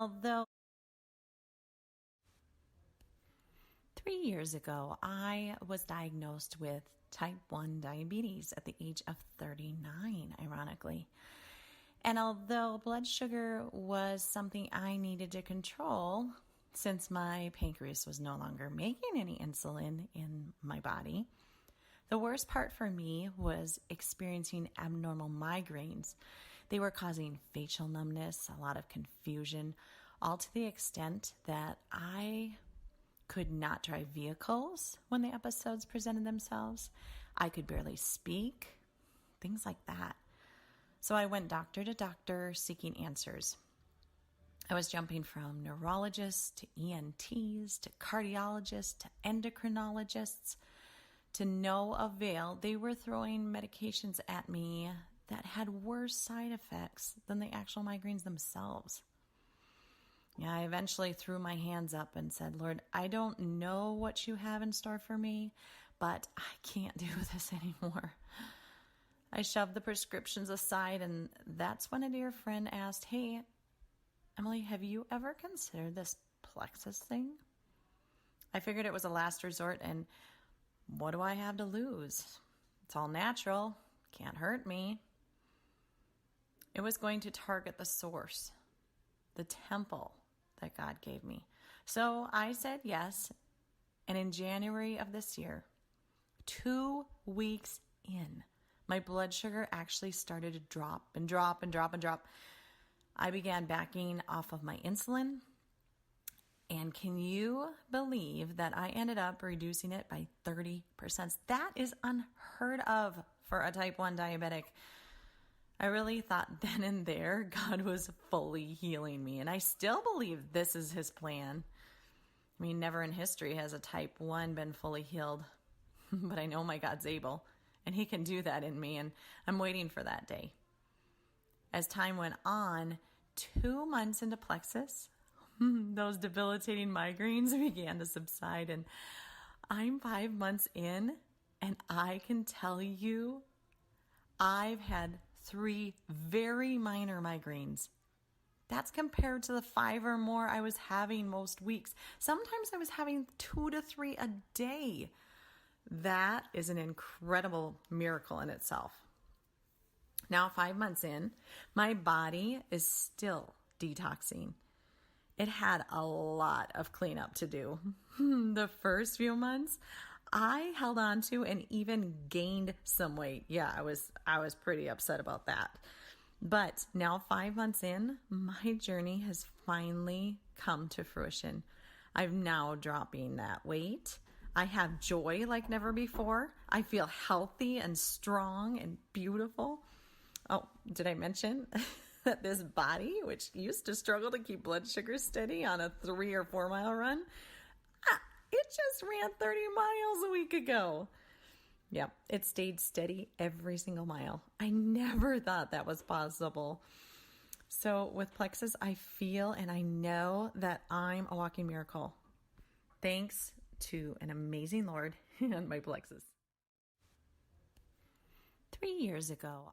Although 3 years ago, I was diagnosed with type 1 diabetes at the age of 39, ironically. And although blood sugar was something I needed to control, since my pancreas was no longer making any insulin in my body, the worst part for me was experiencing abnormal migraines. They were causing facial numbness, a lot of confusion, all to the extent that I could not drive vehicles when the episodes presented themselves. I could barely speak, things like that. So I went doctor to doctor seeking answers. I was jumping from neurologists to ENTs to cardiologists to endocrinologists. To no avail, they were throwing medications at me that had worse side effects than the actual migraines themselves. Yeah, I eventually threw my hands up and said, Lord, I don't know what you have in store for me, but I can't do this anymore. I shoved the prescriptions aside, and that's when a dear friend asked, hey, Emily, have you ever considered this plexus thing? I figured it was a last resort, and what do I have to lose? It's all natural. Can't hurt me. It was going to target the source, the temple that God gave me. So I said yes. And in January of this year, 2 weeks in, my blood sugar actually started to drop and drop and drop and drop. I began backing off of my insulin. And can you believe that I ended up reducing it by 30%? That is unheard of for a type 1 diabetic. I really thought then and there God was fully healing me. And I still believe this is his plan. I mean, never in history has a type 1 been fully healed. But I know my God's able. And he can do that in me. And I'm waiting for that day. As time went on, 2 months into plexus, those debilitating migraines began to subside, and I'm 5 months in, and I can tell you I've had 3 very minor migraines. That's compared to the 5 or more I was having most weeks. Sometimes I was having 2 to 3 a day. That is an incredible miracle in itself. Now, 5 months in, my body is still detoxing. It had a lot of cleanup to do. The first few months, I held on to and even gained some weight. Yeah, I was pretty upset about that. But now 5 months in, my journey has finally come to fruition. I'm now dropping that weight. I have joy like never before. I feel healthy and strong and beautiful. Oh, did I mention that this body, which used to struggle to keep blood sugar steady on a 3 or 4 mile run, it just ran 30 miles a week ago. Yep, it stayed steady every single mile. I never thought that was possible. So with plexus, I feel and I know that I'm a walking miracle. Thanks to an amazing Lord and my plexus. 3 years ago,